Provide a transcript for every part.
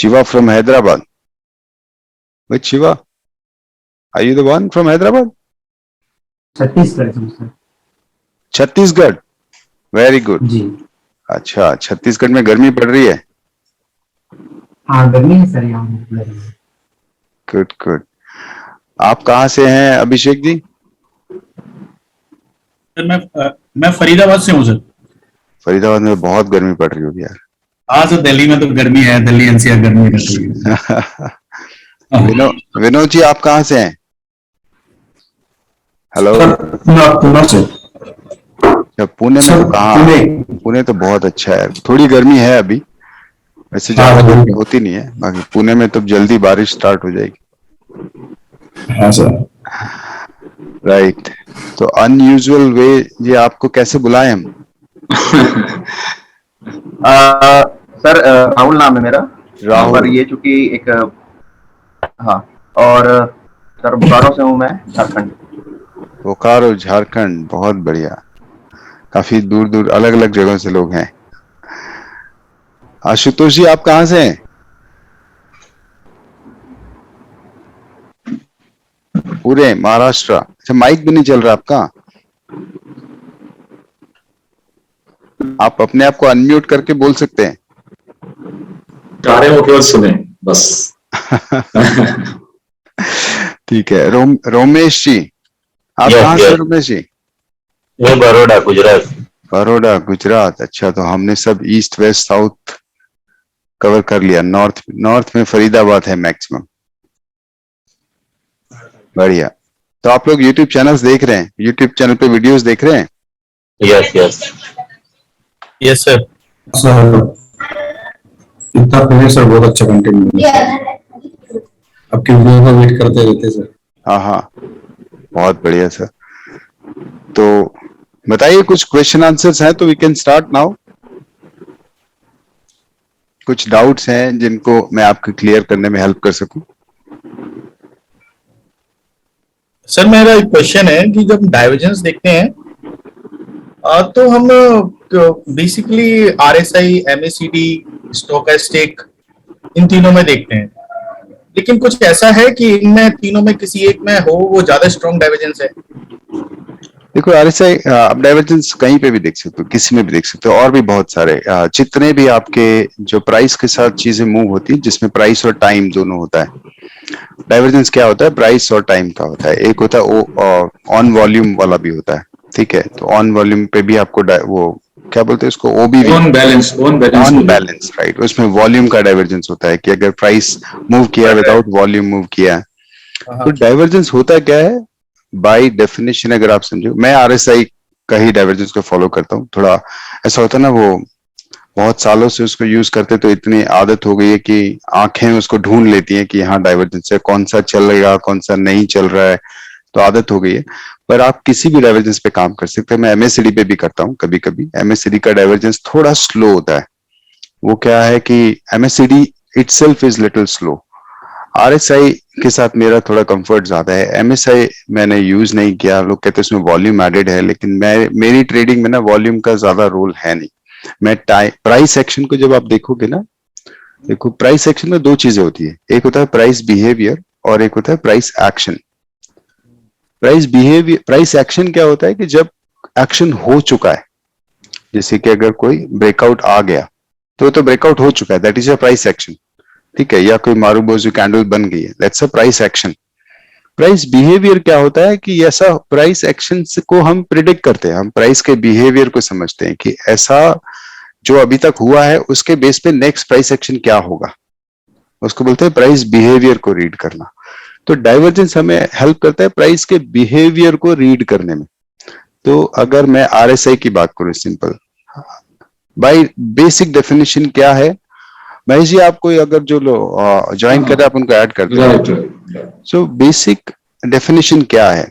Shiva from Hyderabad. Which Shiva? Are you the one from Hyderabad? Chhattisgarh से sir. Chhattisgarh, very good. जी अच्छा, छत्तीसगढ़ में गर्मी पड़ रही है? हाँ, गर्मी है सर यहाँ पे। Good good. आप कहाँ से हैं अभिषेक जी? सर मैं फरीदाबाद से हूँ सर। फरीदाबाद में बहुत गर्मी पड़ रही होगी यार। हाँ सर, दिल्ली में तो गर्मी है, दिल्ली एनसीआर गर्मी रहती है। विनोद जी, आप कहाँ से हैं? हेलो। पुणे से। अच्छा, पुणे में तो कहाँ? पुणे तो बहुत अच्छा है, थोड़ी गर्मी है अभी, वैसे ज्यादा गर्मी होती नहीं है। बाकी पुणे में तो जल्दी बारिश स्टार्ट हो जाएगी। हाँ सर। राइट। तो अनयूजुअल वे, ये आपको कैसे बुलाएं हम? सर राहुल नाम है मेरा। राहुल। पर ये चूंकि एक हाँ, और सर बोकारो से हूँ मैं, झारखंड। बोकारो झारखंड, बहुत बढ़िया। काफी दूर दूर अलग अलग जगहों से लोग हैं। आशुतोष जी, आप कहाँ से हैं? पूरे महाराष्ट्र। अच्छा, माइक भी नहीं चल रहा आपका? आप अपने आप को अनम्यूट करके बोल सकते हैं। कार्य वो केवल सुने बस। ठीक है। रोमेश जी, आप कहाँ से? रोमेश जी, मैं बड़ौदा गुजरात। बड़ौदा गुजरात। अच्छा, तो हमने सब ईस्ट वेस्ट साउथ कवर कर लिया। नॉर्थ में फरीदाबाद है मैक्सिमम। बढ़िया। तो आप लोग यूट्यूब चैनल्स देख रहे हैं? यूट्यूब चैनल पे वीडियोस देख रहे हैं? Yes yes yes sir. Sir इतना पहले सर बहुत अच्छा कंटेंट मिला। आपकी वीडियो का वेट करते रहते सर। हाँ हाँ, बहुत बढ़िया सर। तो बताइए, कुछ क्वेश्चन आंसर्स हैं तो वी कैन स्टार्ट नाउ। कुछ डाउट्स हैं जिनको मैं आपको क्लियर करने में हेल्प कर सकूं? सर मेरा एक क्वेश्चन है कि जब डाइवर्जेंस देखते हैं तो हम बेसिकली आरएसआई, एमएसीडी, स्टोकेस्टिक, इन तीनों में देखते हैं, लेकिन कुछ ऐसा है कि इनमें तीनों में किसी एक में हो वो ज्यादा स्ट्रॉन्ग डाइवर्जेंस है? देखो, आरएसआई आप डाइवर्जेंस कहीं पे भी देख सकते हो, किसी में भी देख सकते हो, और भी बहुत सारे जितने भी आपके जो प्राइस के साथ चीजें मूव होती है, जिसमें प्राइस और टाइम दोनों होता है। डाइवर्जेंस क्या होता है? प्राइस और टाइम का होता है। एक होता है ऑन वॉल्यूम वाला भी होता है, ठीक है? तो ऑन वॉल्यूम पे भी आपको वो क्या बोलते हैं उसको, ओबीवी, ऑन बैलेंस राइट। उसमें वॉल्यूम का डाइवर्जेंस होता है कि अगर प्राइस मूव किया विदाउट वॉल्यूम मूव किया। तो डाइवर्जेंस होता क्या है बाय डेफिनेशन? अगर आप समझो, मैं आरएसआई का ही डाइवर्जेंस को फॉलो करता हूँ। थोड़ा ऐसा होता है ना, वो बहुत सालों से उसको यूज करते तो इतनी आदत हो गई है कि आंखें उसको ढूंढ लेती हैं कि यहाँ डाइवर्जेंस है, कौन सा चलेगा कौन सा नहीं चल रहा है, तो आदत हो गई है। पर आप किसी भी डाइवर्जेंस पे काम कर सकते हैं। मैं एमएससीडी पे भी करता हूँ कभी कभी। एमएससीडी का डाइवर्जेंस थोड़ा स्लो होता है। वो क्या है कि MSCD itself is little slow. RSI के साथ मेरा थोड़ा कंफर्ट ज्यादा है। एमएसआई मैंने यूज नहीं किया। लोग कहते हैं उसमें वॉल्यूम एडेड है, लेकिन मेरी ट्रेडिंग में ना वॉल्यूम का ज्यादा रोल है नहीं। मैं प्राइस एक्शन को जब आप देखोगे ना, देखो प्राइस एक्शन में दो चीजें होती है। एक होता है प्राइस बिहेवियर और एक होता है प्राइस एक्शन। प्राइस एक्शन क्या होता है कि जब एक्शन हो चुका है, जैसे कि अगर कोई ब्रेकआउट आ गया तो ब्रेकआउट हो चुका है, that is a price action, ठीक है? या कोई मारूबोजू कैंडल बन गई है, that's a price action. Price behaviour क्या होता है कि ऐसा प्राइस एक्शन को हम प्रिडिक्ट करते हैं। हम प्राइस के बिहेवियर को समझते हैं कि ऐसा जो अभी तक हुआ है उसके बेस पे नेक्स्ट प्राइस एक्शन क्या होगा, उसको बोलते हैं प्राइस बिहेवियर को रीड करना। तो डाइवर्जेंस हमें हेल्प करता है प्राइस के बिहेवियर को रीड करने में। तो अगर मैं आरएसआई की बात करूं, सिंपल बाय बेसिक डेफिनेशन क्या है? महेश जी, आपको अगर जो लोग ज्वाइन कर रहे हैं आप उनको ऐड करते हैं। सो बेसिक डेफिनेशन क्या है?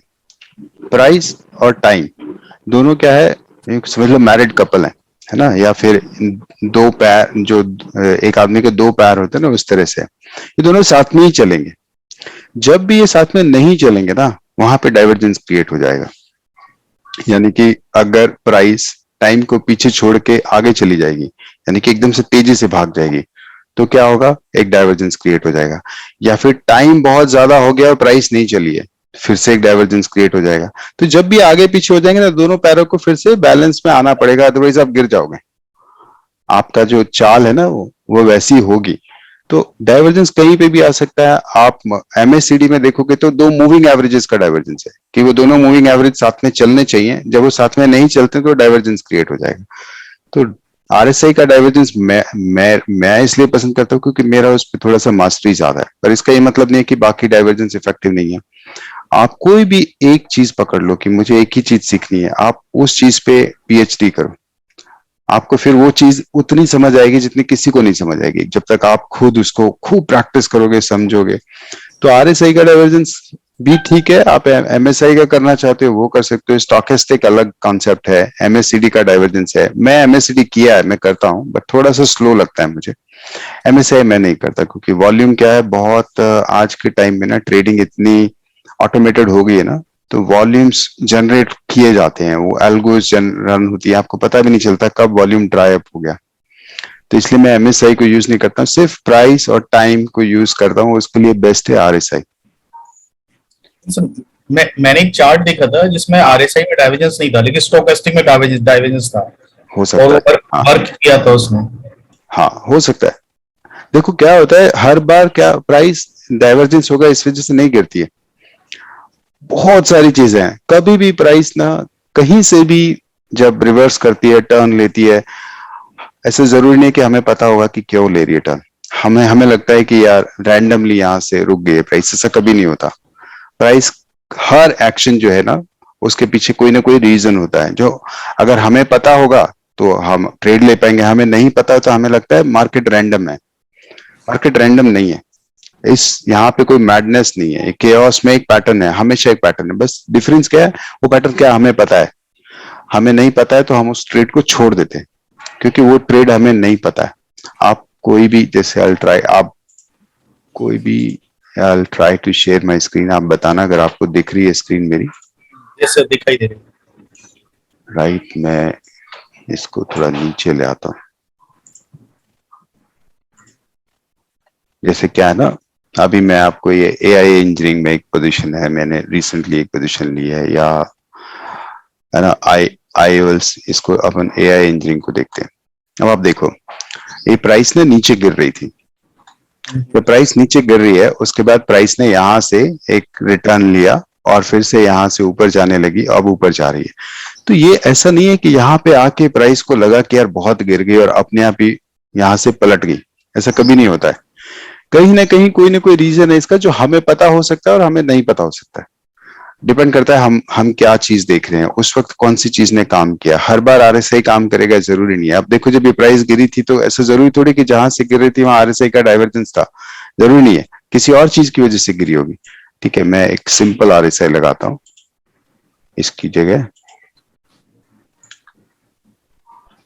प्राइस और टाइम दोनों क्या है? समझ लो मैरिड कपल है ना, या फिर दो पैर, जो एक आदमी के दो पैर होते हैं ना, उस तरह से ये दोनों साथ में ही चलेंगे। जब भी ये साथ में नहीं चलेंगे ना, वहां पे डाइवर्जेंस क्रिएट हो जाएगा। यानी कि अगर प्राइस टाइम को पीछे छोड़ के आगे चली जाएगी, यानी कि एकदम से तेजी से भाग जाएगी, तो क्या होगा, एक डाइवर्जेंस क्रिएट हो जाएगा। या फिर टाइम बहुत ज्यादा हो गया और प्राइस नहीं चली है, फिर से एक डाइवर्जेंस क्रिएट हो जाएगा। तो जब भी आगे पीछे हो जाएंगे ना, दोनों पैरों को फिर से बैलेंस में आना पड़ेगा, अदरवाइज आप गिर जाओगे। आपका जो चाल है ना वो वैसी होगी। तो डाइवर्जेंस कहीं पे भी आ सकता है। आप एमएससीडी में देखोगे तो दो मूविंग एवरेजेस का डाइवर्जेंस है, कि वो दोनों मूविंग एवरेज साथ में चलने चाहिए, जब वो साथ में नहीं चलते तो डाइवर्जेंस क्रिएट हो जाएगा। तो आरएसआई का डाइवर्जेंस मैं इसलिए पसंद करता हूँ क्योंकि मेरा उस पर थोड़ा सा मास्टरी ज्यादा है, पर इसका ये मतलब नहीं है कि बाकी डाइवर्जेंस इफेक्टिव नहीं है। आप कोई भी एक चीज पकड़ लो कि मुझे एक ही चीज सीखनी है, आप उस चीज पे पीएचडी करो, आपको फिर वो चीज उतनी समझ आएगी जितनी किसी को नहीं समझ आएगी, जब तक आप खुद उसको खूब प्रैक्टिस करोगे, समझोगे। तो आरएसआई का डाइवर्जेंस भी ठीक है, आप एमएसआई का करना चाहते हो वो कर सकते हो। स्टॉकेस्टिक अलग कॉन्सेप्ट है, एमएससीडी का डाइवर्जेंस है। मैं एमएससीडी किया है, मैं करता हूँ, बट थोड़ा सा स्लो लगता है मुझे। एमएसआई मैं नहीं करता क्योंकि वॉल्यूम क्या है, बहुत आज के टाइम में ना ट्रेडिंग इतनी ऑटोमेटेड हो गई है ना, तो वॉल्यूम्स जनरेट किए जाते हैं, वो एल्गोज रन होती है, आपको पता भी नहीं चलता कब वॉल्यूम ड्राई अप हो गया। तो इसलिए मैं एमएसआई को यूज नहीं करता हूँ, सिर्फ प्राइस और टाइम को यूज करता हूँ, उसके लिए बेस्ट है आरएसआई। मैंने एक चार्ट देखा था जिसमें आरएसआई में डाइवर्जेंस नहीं था, लेकिन स्टोकेस्टिक में डाइवर्जेंस था, हो और सकता वो है, हाँ वर्क किया था उसने। हाँ हो सकता है। देखो क्या होता है, हर बार क्या प्राइस डाइवर्जेंस होगा इस वजह से नहीं गिरती है, बहुत सारी चीजें हैं। कभी भी प्राइस ना कहीं से भी जब रिवर्स करती है, टर्न लेती है, ऐसे जरूरी नहीं कि हमें पता होगा कि क्यों ले रही है टर्न। हमें हमें लगता है कि यार रैंडमली यहां से रुक गई है प्राइस, ऐसा कभी नहीं होता। प्राइस हर एक्शन जो है ना, उसके पीछे कोई ना कोई रीजन होता है, जो अगर हमें पता होगा तो हम ट्रेड ले पाएंगे, हमें नहीं पता तो हमें लगता है मार्केट रैंडम है। मार्केट रैंडम नहीं है, इस यहाँ पे कोई मैडनेस नहीं है, केओस में एक पैटर्न है, हमेशा एक पैटर्न है। बस डिफरेंस क्या है, वो पैटर्न क्या है हमें पता है, हमें नहीं पता है तो हम उस ट्रेड को छोड़ देते हैं, क्योंकि वो ट्रेड हमें नहीं पता है। आप कोई भी, जैसे आई ट्राई, आप कोई भी, I try to share my screen, आप बताना अगर आपको दिख रही है स्क्रीन मेरी। जैसे दिखाई दे रही है। राइट, मैं इसको थोड़ा नीचे ले आता हूँ। जैसे क्या है ना, अभी मैं आपको ये एआई इंजीनियरिंग में एक पोजीशन है, मैंने रिसेंटली एक पोजीशन ली है, या है ना आईएल्स, इसको अपन एआई इंजीनियरिंग को देखते हैं। अब आप देखो, ये प्राइस ने नीचे गिर रही थी, तो प्राइस नीचे गिर रही है, उसके बाद प्राइस ने यहां से एक रिटर्न लिया और फिर से यहां से ऊपर जाने लगी, अब ऊपर जा रही है। तो ये ऐसा नहीं है कि यहाँ पे आके प्राइस को लगा कि यार बहुत गिर गई और अपने आप ही यहां से पलट गई, ऐसा कभी नहीं होता है। कहीं ना कहीं कोई ना कोई रीजन है इसका, जो हमें पता हो सकता है और हमें नहीं पता हो सकता है। डिपेंड करता है हम क्या चीज देख रहे हैं, उस वक्त कौन सी चीज ने काम किया। हर बार आरएसआई काम करेगा जरूरी नहीं है। अब देखो, जब ये प्राइस गिरी थी तो ऐसा जरूरी थोड़ी कि जहां से गिर रही थी वहां आरएसआई का डाइवर्जेंस था, जरूरी नहीं है, किसी और चीज की वजह से गिरी होगी। ठीक है, मैं एक सिंपल आरएसआई लगाता हूं इसकी जगह।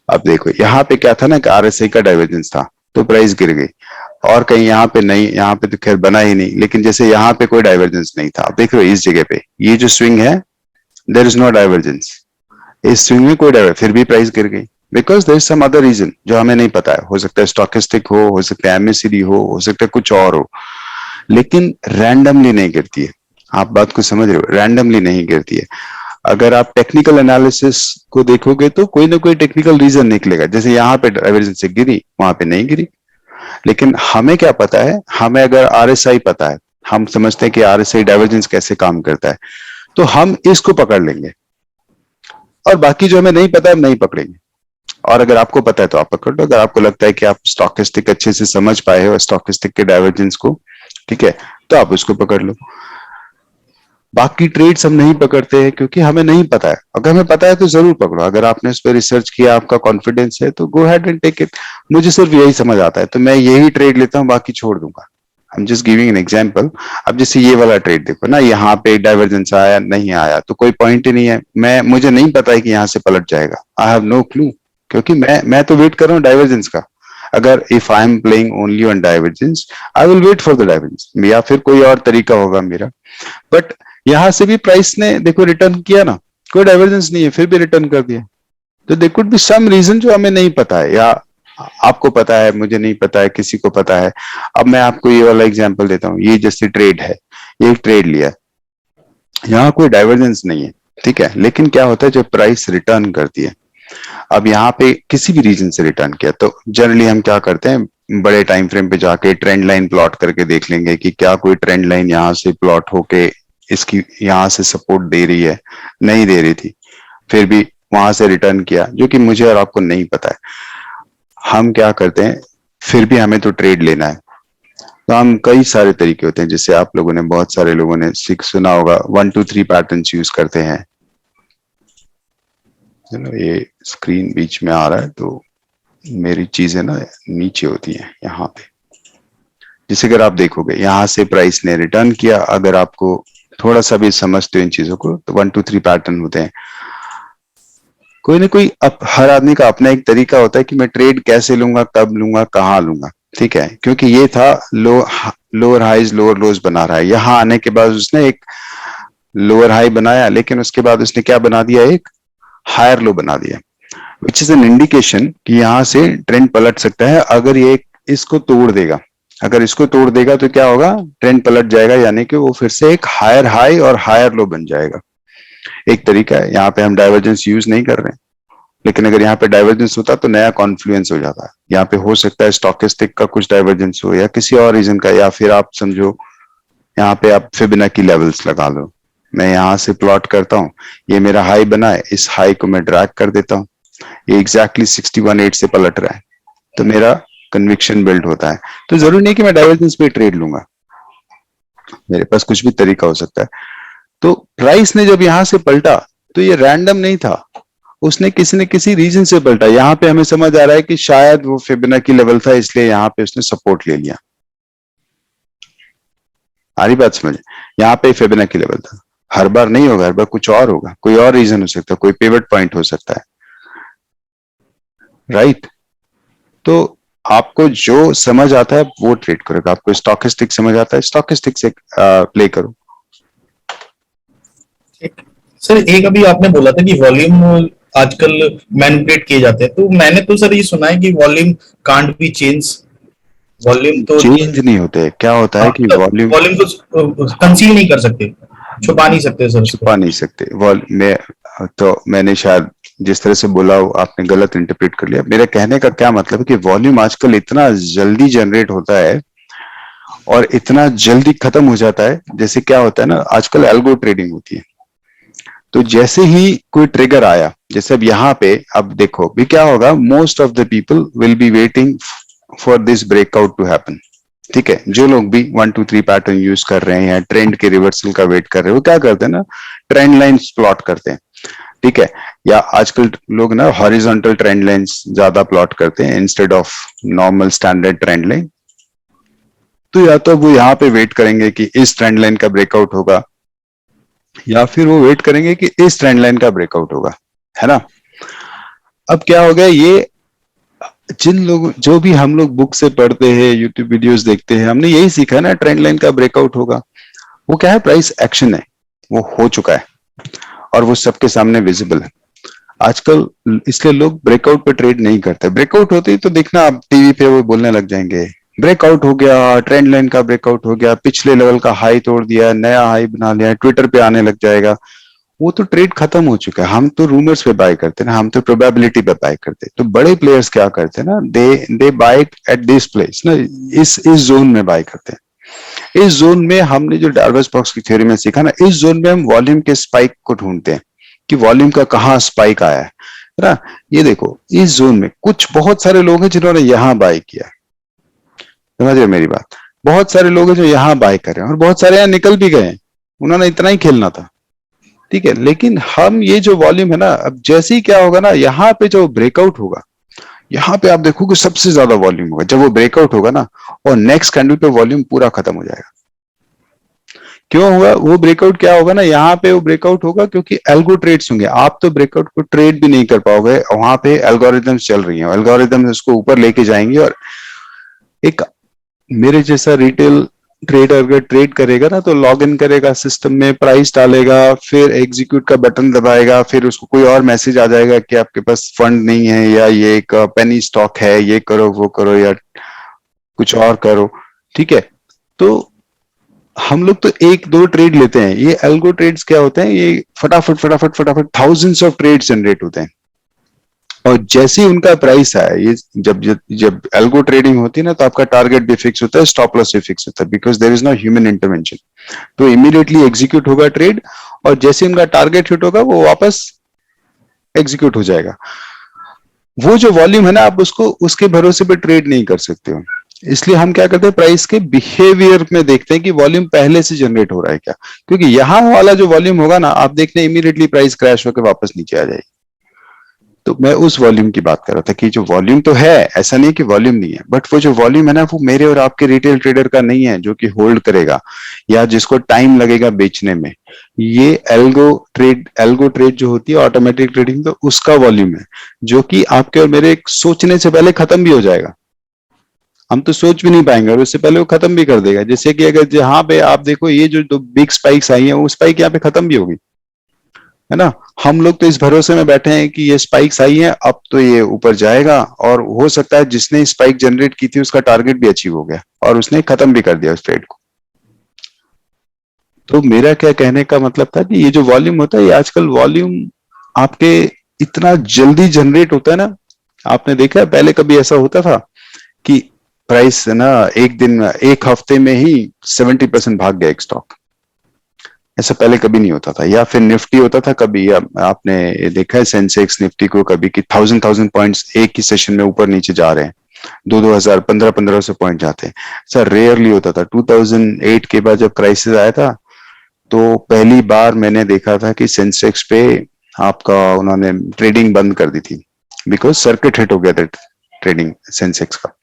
अब देखो यहाँ पे क्या था ना कि आरएसआई का डाइवर्जेंस था, तो प्राइस गिर गई, और कहीं यहाँ पे नहीं, यहाँ पे तो खैर बना ही नहीं, लेकिन जैसे यहाँ पे कोई डाइवर्जेंस नहीं था। अब देख रहे हो इस जगह पे ये जो स्विंग है, देयर इज नो डाइवर्जेंस, इस स्विंग में कोई डाइवर्जेंस, फिर भी प्राइस गिर गई, because there is some other reason जो हमें नहीं पता है। हो सकता है स्टॉकेस्टिक हो सकता है एमएससीडी हो सकता है कुछ और हो, लेकिन रैंडमली नहीं गिरती है। आप बात को समझ रहे हो, रैंडमली नहीं गिरती है। अगर आप टेक्निकल एनालिसिस को देखोगे तो कोई ना कोई टेक्निकल रीजन निकलेगा, जैसे यहाँ पे डाइवर्जेंस से गिरी, वहां पे नहीं गिरी। लेकिन हमें क्या पता है, हमें अगर आरएसआई पता है, हम समझते हैं कि आरएसआई डाइवर्जेंस कैसे काम करता है, तो हम इसको पकड़ लेंगे, और बाकी जो हमें नहीं पता है हम नहीं पकड़ेंगे। और अगर आपको पता है तो आप पकड़ लो, अगर आपको लगता है कि आप स्टॉकेस्टिक अच्छे से समझ पाए हो स्टॉकेस्टिक के डाइवर्जेंस को, ठीक है, तो आप उसको पकड़ लो। बाकी ट्रेड्स हम नहीं पकड़ते हैं क्योंकि हमें नहीं पता है। अगर हमें पता है तो जरूर पकड़ो, अगर आपने उस पर रिसर्च किया, आपका कॉन्फिडेंस है, तो go ahead and take it. मुझे सिर्फ यही समझ आता है तो मैं यही ट्रेड लेता हूँ, बाकी छोड़ दूंगा। I am just giving an example. अब जैसे ये वाला ट्रेड देखो ना, यहाँ पे डाइवर्जेंस आया नहीं आया तो कोई पॉइंट ही नहीं है, मुझे नहीं पता है कि यहाँ से पलट जाएगा, आई हैव नो क्लू, क्योंकि मैं तो वेट कर रहा हूँ डाइवर्जेंस का। अगर if I am playing only on divergence, I will wait for the divergence, या फिर कोई और तरीका होगा मेरा। बट यहां से भी प्राइस ने देखो रिटर्न किया ना, कोई डाइवर्जेंस नहीं है, फिर भी रिटर्न कर दिया, तो there could be some reason जो हमें नहीं पता है, या आपको पता है, मुझे नहीं पता है, किसी को पता है। अब मैं आपको ये वाला एग्जांपल देता हूँ, ये जैसे ट्रेड है, ये एक ट्रेड लिया, यहाँ कोई डाइवर्जेंस नहीं है, ठीक है, लेकिन क्या होता है जब प्राइस रिटर्न करती है, अब यहाँ पे किसी भी रीजन से रिटर्न किया, तो जनरली हम क्या करते हैं, बड़े टाइम फ्रेम पे जाके ट्रेंड लाइन प्लॉट करके देख लेंगे कि क्या कोई ट्रेंड लाइन यहाँ से प्लॉट होके इसकी यहाँ से सपोर्ट दे रही है, नहीं दे रही थी, फिर भी वहां से रिटर्न किया, जो कि मुझे और आपको नहीं पता है। हम क्या करते हैं, फिर भी हमें तो ट्रेड लेना है, तो हम कई सारे तरीके होते हैं, जैसे आप लोगों ने, बहुत सारे लोगों ने सुना होगा, 1 2 3 पैटर्न्स यूज करते हैं। चलो ये स्क्रीन बीच में आ रहा है तो मेरी चीजें ना नीचे होती हैं यहाँ पे। जैसे अगर आप देखोगे यहाँ से प्राइस ने रिटर्न किया, अगर आपको थोड़ा सा भी समझते हो इन चीजों को, तो 1 2 3 पैटर्न होते हैं। कोई ना कोई हर आदमी का अपना एक तरीका होता है कि मैं ट्रेड कैसे लूंगा, कब लूंगा, कहाँ लूंगा, ठीक है, क्योंकि ये था लोअर हाईज लोअर लोज बना रहा है, यहाँ आने के बाद उसने एक लोअर हाई बनाया, लेकिन उसके बाद उसने क्या बना दिया, एक हायर लो बना दिया, विच इज एन इंडिकेशन कि यहाँ से ट्रेंड पलट सकता है। अगर ये इसको तोड़ देगा, अगर इसको तोड़ देगा तो क्या होगा, ट्रेंड पलट जाएगा, यानी कि वो फिर से एक हायर हाई और हायर लो बन जाएगा। एक तरीका है, यहाँ पे हम डाइवर्जेंस यूज नहीं कर रहे हैं, लेकिन अगर यहाँ पे डाइवर्जेंस होता तो नया कॉन्फ्लुएंस हो जाता है। यहाँ पे हो सकता है स्टोकेस्टिक का कुछ डाइवर्जेंस हो, या किसी और रीजन का, या फिर आप समझो यहाँ पे आप फिबोनाची लेवल्स लगा लो। मैं यहाँ से प्लॉट करता हूँ, ये मेरा हाई बना है, इस हाई को मैं ड्रैग कर देता हूँ, ये एग्जैक्टली 61.8 से पलट रहा है, तो मेरा कन्विक्शन बिल्ड होता है। तो जरूरी नहीं कि मैं डाइवर्जेंस पे ट्रेड लूंगा, मेरे पास कुछ भी तरीका हो सकता है। तो प्राइस ने जब यहां से पलटा तो ये रैंडम नहीं था, उसने किसी न किसी रीजन से पलटा। यहाँ पे हमें समझ आ रहा है कि शायद वो फिबोनाची लेवल था, इसलिए यहाँ पे उसने सपोर्ट ले लिया। आ रही बात समझ? यहाँ पे फिबोनाची लेवल था, हर बार नहीं होगा, हर बार कुछ और होगा, कोई और रीजन हो सकता है, कोई पिवट पॉइंट हो सकता है, राइट? तो आपको जो समझ आता है वो ट्रेड करोगे, आपको स्टॉकिस्टिक समझ आता है, स्टॉकिस्टिक से प्ले करो। सर एक अभी आपने बोला था कि वॉल्यूम आजकल मैनिपुलेट किए जाते हैं, तो मैंने तो सर ये सुना है कि volume can't be change, volume तो चेंज नहीं होते, क्या होता है कि वॉल्यूम को कंसील नहीं कर सकते, छुपा नहीं सकते सर, छुपा नहीं सकते। मैं तो मैंने शायद जिस तरह से बोला आपने गलत इंटरप्रेट कर लिया। मेरे कहने का क्या मतलब है कि वॉल्यूम आजकल इतना जल्दी जनरेट होता है और इतना जल्दी खत्म हो जाता है। जैसे क्या होता है ना, आजकल एल्गो ट्रेडिंग होती है, तो जैसे ही कोई ट्रिगर आया, जैसे अब यहाँ पे अब देखो भी क्या होगा, most of the people will be waiting for this breakout to happen, ठीक है। जो लोग भी 1 2 3 पैटर्न यूज कर रहे हैं या ट्रेंड के रिवर्सल का वेट कर रहे हैं, वो क्या करते हैं ना, ट्रेंड लाइंस प्लॉट करते हैं, ठीक है, या आजकल लोग ना हॉरिजॉन्टल ट्रेंड लाइंस ज्यादा प्लॉट करते हैं instead of normal standard trend line. तो या तो वो यहाँ पे वेट करेंगे कि इस ट्रेंड लाइन का ब्रेकआउट होगा, या फिर वो वेट करेंगे कि इस ट्रेंड लाइन का ब्रेकआउट होगा, है ना। अब क्या हो गया, ये जिन लोग जो भी हम लोग बुक से पढ़ते हैं, यूट्यूब वीडियोस देखते हैं, हमने यही सीखा है ना, ट्रेंड लाइन का ब्रेकआउट होगा। वो क्या है, प्राइस एक्शन है, वो हो चुका है और वो सबके सामने विजिबल है आजकल, इसलिए लोग ब्रेकआउट पे ट्रेड नहीं करते। ब्रेकआउट होते ही तो देखना आप टीवी पे वो बोलने लग जाएंगे, ब्रेकआउट हो गया, ट्रेंड लाइन का ब्रेकआउट हो गया, पिछले लेवल का हाई तोड़ दिया, नया हाई बना लिया, ट्विटर पे आने लग जाएगा। वो तो ट्रेड खत्म हो चुका है। हम तो रूमर्स पे बाय करते हैं ना, हम तो प्रोबेबिलिटी पे बाय करते हैं। तो बड़े प्लेयर्स क्या करते हैं ना, दे बाय एट दिस प्लेस ना, इस जोन में बाय करते हैं। इस जोन में हमने जो डार्बस-बॉक्स की थ्योरी में सीखा ना, इस जोन में हम वॉल्यूम के स्पाइक को ढूंढते हैं कि वॉल्यूम का कहाँ स्पाइक आया है ना। ये देखो, इस जोन में कुछ बहुत सारे लोग हैं जिन्होंने यहाँ बाय किया, समझ रहे मेरी बात। बहुत सारे लोग हैं जो यहाँ बाय कर रहे हैं और बहुत सारे यहाँ निकल भी गए, उन्होंने इतना ही खेलना था, ठीक है। लेकिन हम ये जो वॉल्यूम है ना, अब जैसे ही क्या होगा ना, यहाँ पे जो ब्रेकआउट होगा, यहाँ पे आप देखोगे सबसे ज्यादा वॉल्यूम होगा जब वो ब्रेकआउट होगा ना, और नेक्स्ट कैंडल पे वॉल्यूम पूरा खत्म हो जाएगा। क्यों होगा वो ब्रेकआउट? क्या होगा ना, यहाँ पे वो ब्रेकआउट होगा क्योंकि एल्गो ट्रेड्स होंगे। आप तो ब्रेकआउट को ट्रेड भी नहीं कर पाओगे, वहां पे एल्गोरिदम्स चल रही हैं, एल्गोरिदम्स उसको ऊपर लेके जाएंगे। और एक मेरे जैसा रिटेल ट्रेडर अगर ट्रेड करेगा ना तो लॉग इन करेगा सिस्टम में, प्राइस डालेगा, फिर एग्जीक्यूट का बटन दबाएगा, फिर उसको कोई और मैसेज आ जाएगा कि आपके पास फंड नहीं है, या ये एक पेनी स्टॉक है, ये करो वो करो या कुछ और करो। ठीक है, तो हम लोग तो एक दो ट्रेड लेते हैं। ये एल्गो ट्रेड्स क्या होते हैं, ये फटाफट फटाफट फटाफट थाउजेंड्स ऑफ ट्रेड जनरेट होते हैं, और जैसे ही उनका प्राइस आया, ये जब जब जब एल्गो ट्रेडिंग होती है ना, तो आपका टारगेट भी फिक्स होता है, स्टॉप लॉस भी फिक्स होता है, because there is no human intervention. तो इमीडिएटली एग्जीक्यूट होगा ट्रेड, और जैसे उनका टारगेट हिट होगा वो वापस एग्जीक्यूट हो जाएगा। वो जो वॉल्यूम है ना, आप उसको उसके भरोसे पे ट्रेड नहीं कर सकते हो। इसलिए हम क्या करते हैं, प्राइस के बिहेवियर में देखते हैं कि वॉल्यूम पहले से जनरेट हो रहा है क्या, क्योंकि यहां वाला जो वॉल्यूम होगा ना, आप देखना इमीडिएटली प्राइस क्रैश होकर वापस नीचे आ जाएगी। तो मैं उस वॉल्यूम की बात कर रहा था कि जो वॉल्यूम तो है, ऐसा नहीं कि वॉल्यूम नहीं है, बट वो जो वॉल्यूम है ना, वो मेरे और आपके रिटेल ट्रेडर का नहीं है जो कि होल्ड करेगा या जिसको टाइम लगेगा बेचने में। ये एल्गो ट्रेड जो होती है ऑटोमेटिक ट्रेडिंग, तो उसका वॉल्यूम है जो कि आपके और मेरे सोचने से पहले खत्म भी हो जाएगा। हम तो सोच भी नहीं पाएंगे और उससे पहले वो खत्म भी कर देगा। जैसे कि अगर जहां पे आप देखो ये जो दो बिग स्पाइक्स आई हैं, वो स्पाइक यहाँ पे खत्म भी होगी, है ना। हम लोग तो इस भरोसे में बैठे हैं कि ये स्पाइक्स आई हैं, अब तो ये ऊपर जाएगा, और हो सकता है जिसने स्पाइक जनरेट की थी उसका टारगेट भी अचीव हो गया और उसने खत्म भी कर दिया उस ट्रेड को। तो मेरा क्या कहने का मतलब था कि ये जो वॉल्यूम होता है, ये आजकल वॉल्यूम आपके इतना जल्दी जनरेट होता है ना। आपने देखा है पहले कभी ऐसा होता था कि प्राइस ना एक दिन एक हफ्ते में ही 70% भाग गया एक स्टॉक, ऐसा पहले कभी नहीं होता था। या फिर निफ्टी होता था कभी, आपने देखा है सेंसेक्स निफ्टी को कभी कि 1000 पॉइंट्स एक ही सेशन में ऊपर नीचे जा रहे हैं, 2000 1500 पॉइंट जाते हैं। ऐसा रेयरली होता था। 2008 के बाद जब क्राइसिस आया था, तो पहली बार मैंने देखा था कि सेंसेक्स पे आपका उन्होंने ट्रेडिंग बंद कर दी थी, बिकॉज सर्किट हिट हो गया था ट्रेडिंग सेंसेक्स का।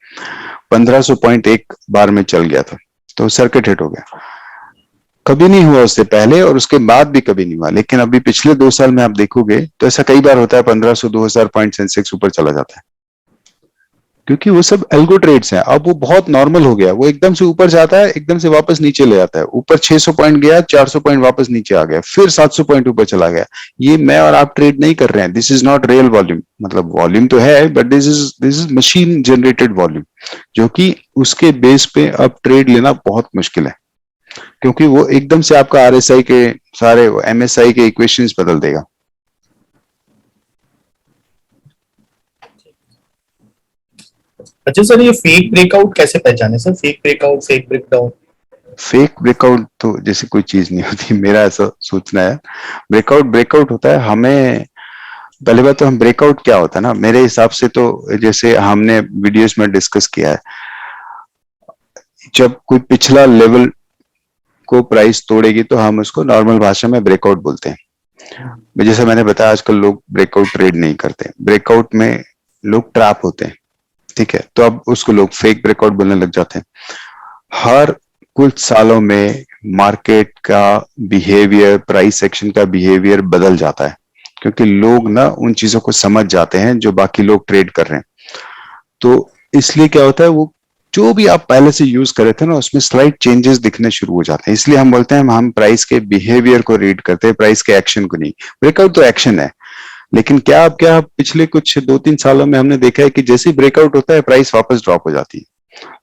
1500 पॉइंट एक बार में चल गया था, तो सर्किट हिट हो गया। कभी नहीं हुआ उससे पहले और उसके बाद भी कभी नहीं हुआ। लेकिन अभी पिछले 2 साल में आप देखोगे तो ऐसा कई बार होता है, 1500 2000 पॉइंट सेंसेक्स ऊपर चला जाता है, क्योंकि वो सब एल्गो ट्रेड्स हैं। अब वो बहुत नॉर्मल हो गया, वो एकदम से ऊपर जाता है, एकदम से वापस नीचे ले आता है। ऊपर 600 पॉइंट गया, 400 पॉइंट वापस नीचे आ गया, फिर 700 पॉइंट ऊपर चला गया। ये मैं और आप ट्रेड नहीं कर रहे हैं। This is not real volume. मतलब वॉल्यूम तो है, but this is machine generated volume, जो कि उसके बेस पे अब ट्रेड लेना बहुत मुश्किल है, क्योंकि वो एकदम से आपका आरएसआई के सारे एमएसआई के इक्वेशंस बदल देगा। अच्छा सर, ये फेक ब्रेकआउट कैसे पहचाने sir? Fake breakout, fake breakdown. Fake breakout तो जैसे कोई चीज नहीं होती, मेरा ऐसा सोचना है। ब्रेकआउट ब्रेकआउट होता है। हमें पहली बात तो हम ब्रेकआउट क्या होता है ना, मेरे हिसाब से तो जैसे हमने वीडियोस में डिस्कस किया है, जब कोई पिछला लेवल को प्राइस तोड़ेगी तो हम उसको नॉर्मल भाषा में ब्रेकआउट बोलते हैं। जैसे मैंने बताया, आजकल लोग ब्रेकआउट ट्रेड नहीं करते। ब्रेकआउट में लोग ट्रैप होते हैं, ठीक है, तो अब उसको लोग फेक ब्रेकआउट बोलने लग जाते हैं। हर कुछ सालों में मार्केट का बिहेवियर, प्राइस एक्शन का बिहेवियर बदल जाता है, क्योंकि लोग ना उन चीजों को समझ जाते हैं जो बाकी लोग ट्रेड कर रहे हैं। तो इसलिए क्या होता है, वो जो भी आप पहले से यूज कर रहे थे ना, उसमें स्लाइट चेंजेस दिखने शुरू हो जाते हैं। इसलिए हम बोलते हैं हम प्राइस के बिहेवियर को रीड करते हैं, प्राइस के एक्शन को नहीं। ब्रेकआउट तो एक्शन है, लेकिन क्या पिछले कुछ 2-3 सालों में हमने देखा है कि जैसे ही ब्रेकआउट होता है प्राइस वापस ड्रॉप हो जाती है,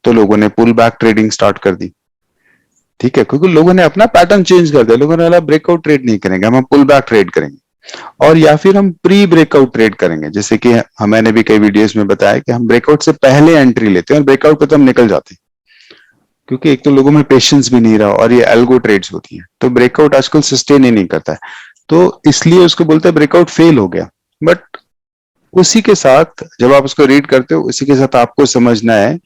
तो लोगों ने पुल बैक ट्रेडिंग स्टार्ट कर दी। ठीक है, क्योंकि लोगों ने अपना पैटर्न चेंज कर दिया। लोगों ने बोला ब्रेकआउट ट्रेड नहीं करेंगे, हम पुल बैक ट्रेड करेंगे, और या फिर हम प्री ब्रेकआउट ट्रेड करेंगे। जैसे कि मैंने भी कई वीडियोस में बताया कि हम ब्रेकआउट से पहले एंट्री लेते हैं और ब्रेकआउट पे तो हम निकल जाते हैं, क्योंकि एक तो लोगों में पेशेंस भी नहीं रहा और ये एल्गो ट्रेड्स होती हैं, तो ब्रेकआउट आजकल सस्टेन ही नहीं करता है। तो इसलिए उसको बोलते हैं ब्रेकआउट फेल हो गया। बट उसी के साथ जब आप उसको रीड करते हो, उसी के साथ आपको समझना है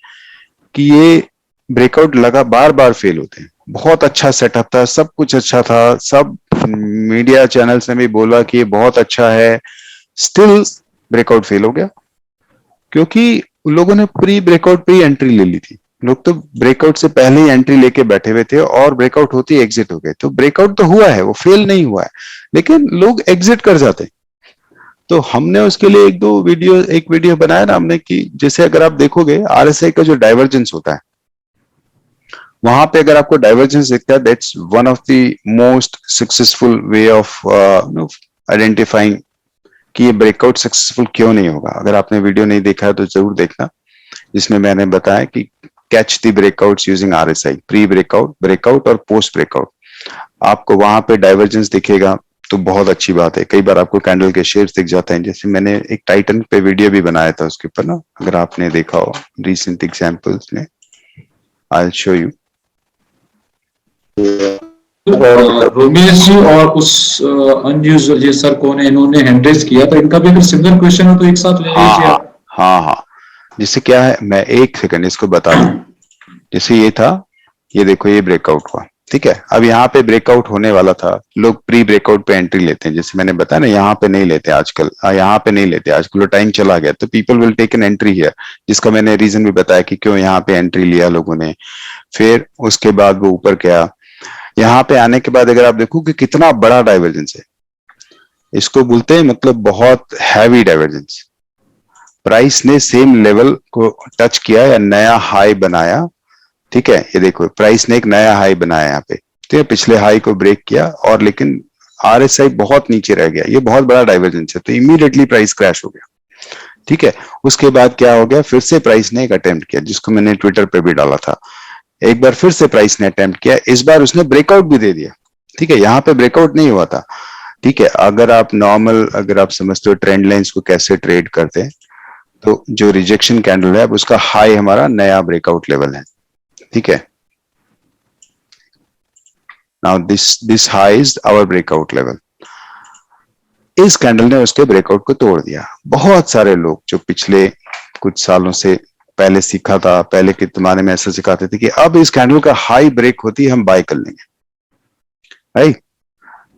कि ये ब्रेकआउट लगा बार बार फेल होते हैं। बहुत अच्छा सेटअप था, सब कुछ अच्छा था, सब मीडिया चैनल्स ने भी बोला कि ये बहुत अच्छा है, स्टिल ब्रेकआउट फेल हो गया, क्योंकि लोगों ने प्री ब्रेकआउट प्री एंट्री ले ली थी। लोग तो ब्रेकआउट से पहले ही एंट्री लेके बैठे हुए थे और ब्रेकआउट होती एग्जिट हो गए। तो ब्रेकआउट तो हुआ है, वो फेल नहीं हुआ है, लेकिन लोग एग्जिट कर जाते। तो हमने उसके लिए एक वीडियो बनाया ना हमने, कि जैसे अगर आप देखोगे आरएसआई का जो डाइवर्जेंस होता है, वहां पे अगर आपको डाइवर्जेंस दिखता है, that's one of the most successful way of identifying कि ये ब्रेकआउट सक्सेसफुल क्यों नहीं होगा। अगर आपने वीडियो नहीं देखा है तो जरूर देखना, जिसमें मैंने बताया कि catch the breakouts using RSI, pre breakout, breakout और पोस्ट ब्रेकआउट। आपको वहां पे डाइवर्जेंस दिखेगा तो बहुत अच्छी बात है। कई बार आपको कैंडल के शेड्स दिख जाते हैं, जैसे मैंने एक टाइटन पे वीडियो भी बनाया था उसके ऊपर ना, अगर आपने देखा हो रिसेंट एग्जांपल्स में, आई विल शो यू। और रोमेश जी और उस अनयूजुअल ये सर कौन है, इन्होंने हैंड रेज किया, तो इनका भी अगर सिमिलर क्वेश्चन हो तो एक साथ ले हाँ लीजिए हाँ आप। हाँ, जैसे क्या है, मैं एक सेकंड इसको बता दूं। जैसे ये था, ये देखो ये ब्रेकआउट हुआ, ठीक है। अब यहाँ पे ब्रेकआउट होने वाला था, लोग प्री ब्रेकआउट पे एंट्री लेते हैं, जैसे मैंने बताया ना, यहाँ पे नहीं लेते आजकल, यहाँ पे नहीं लेते आजकल, टाइम चला गया, तो people will take an entry here, जिसका मैंने रीजन भी बताया कि क्यों यहाँ पे एंट्री लिया लोगों ने। फिर उसके बाद वो ऊपर गया, यहाँ पे आने के बाद अगर आप देखो कि कितना बड़ा डाइवर्जेंस है, इसको बोलते हैं मतलब बहुत हैवी डाइवर्जेंस। प्राइस ने सेम लेवल को टच किया या नया हाई बनाया, ठीक है। ये देखो प्राइस ने एक नया हाई बनाया यहाँ पे, ठीक है, पिछले हाई को ब्रेक किया, और लेकिन आरएसआई बहुत नीचे रह गया, ये बहुत बड़ा डाइवर्जेंस है, तो इमीडिएटली प्राइस क्रैश हो गया, ठीक है। उसके बाद क्या हो गया, फिर से प्राइस ने एक अटेम्प्ट किया, जिसको मैंने ट्विटर पे भी डाला था। एक बार फिर से प्राइस ने अटेम्प्ट किया, इस बार उसने ब्रेकआउट भी दे दिया, ठीक है। यहाँ पे ब्रेकआउट नहीं हुआ था, ठीक है। अगर आप नॉर्मल, अगर आप समझते हो ट्रेंड लाइंस को कैसे ट्रेड करते हैं, तो जो रिजेक्शन कैंडल है, अब उसका हाई हमारा नया ब्रेकआउट लेवल है, ठीक है। Now this high is our breakout level. इस कैंडल ने उसके ब्रेकआउट को तोड़ दिया। बहुत सारे लोग जो पिछले कुछ सालों से पहले सीखा था, पहले के जमाने में ऐसा सिखाते थे कि अब इस कैंडल का हाई ब्रेक होती है हम बाय कर लेंगे, राइट।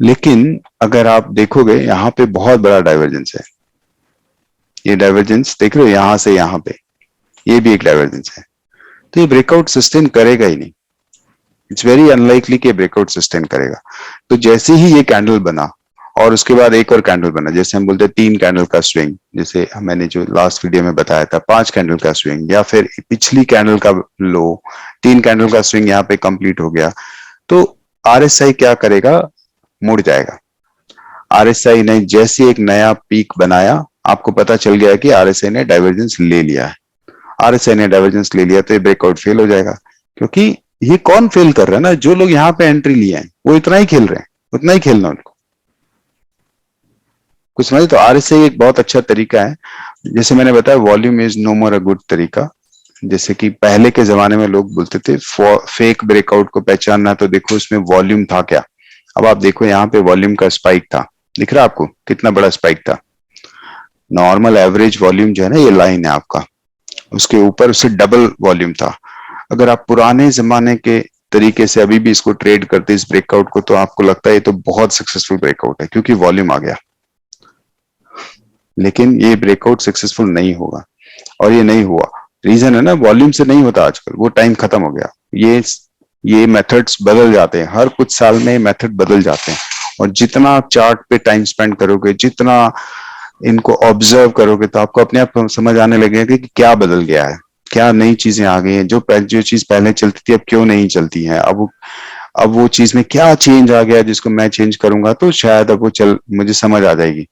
लेकिन अगर आप देखोगे यहाँ पे बहुत बड़ा डाइवर्जेंस है, ये डाइवर्जेंस देख रहे हो, यहां से यहाँ पे ये भी एक डाइवर्जेंस है, तो ये ब्रेकआउट सस्टेन करेगा ही नहीं। इट्स वेरी अनलाइकली कि ब्रेकआउट सस्टेन करेगा। तो जैसे ही ये कैंडल बना और उसके बाद एक और कैंडल बना, जैसे हम बोलते हैं 3 कैंडल का स्विंग, जैसे मैंने जो लास्ट वीडियो में बताया था 5 कैंडल का स्विंग, या फिर पिछली कैंडल का लो, 3 कैंडल का स्विंग यहाँ पे कंप्लीट हो गया, तो आरएसआई क्या करेगा, मुड़ जाएगा। आरएसआई ने जैसे एक नया पीक बनाया, आपको पता चल गया कि आरएसआई ने डाइवर्जेंस ले लिया है, आरएसआई ने डाइवर्जेंस ले लिया, तो ये ब्रेकआउट फेल हो जाएगा। क्योंकि ये कौन फेल कर रहा है ना, जो लोग यहाँ पे एंट्री लिए हैं वो इतना ही खेल रहे हैं, उतना ही खेलना उनको, कुछ समझे। तो आरएसआई एक बहुत अच्छा तरीका है। जैसे मैंने बताया, volume is no more a good तरीका। जैसे कि पहले के जमाने में लोग बोलते थे फेक ब्रेकआउट को पहचानना, तो देखो उसमें वॉल्यूम था क्या। अब आप देखो यहाँ पे वॉल्यूम का स्पाइक था, दिख रहा है आपको कितना बड़ा स्पाइक था। नॉर्मल एवरेज वॉल्यूम जो है ना, ये लाइन है आपका, उसके ऊपर उससे डबल वॉल्यूम था। अगर आप पुराने जमाने के तरीके से अभी भी इसको ट्रेड करते इस ब्रेकआउट को, तो आपको लगता है ये तो बहुत सक्सेसफुल ब्रेकआउट है, क्योंकि वॉल्यूम आ गया। लेकिन ये ब्रेकआउट सक्सेसफुल नहीं होगा, और ये नहीं हुआ, रीजन है ना, वॉल्यूम से नहीं होता आजकल, वो टाइम खत्म हो गया। ये मेथड्स बदल जाते हैं, हर कुछ साल में मेथड बदल जाते हैं, और जितना आप चार्ट पे टाइम स्पेंड करोगे, जितना इनको ऑब्जर्व करोगे, तो आपको अपने आप समझ आने लगेगा कि क्या बदल गया है, क्या नई चीजें आ गई हैं, जो चीज पहले चलती थी अब क्यों नहीं चलती है, अब वो चीज में क्या चेंज आ गया जिसको मैं चेंज करूंगा, तो शायद अब वो मुझे समझ आ जाएगी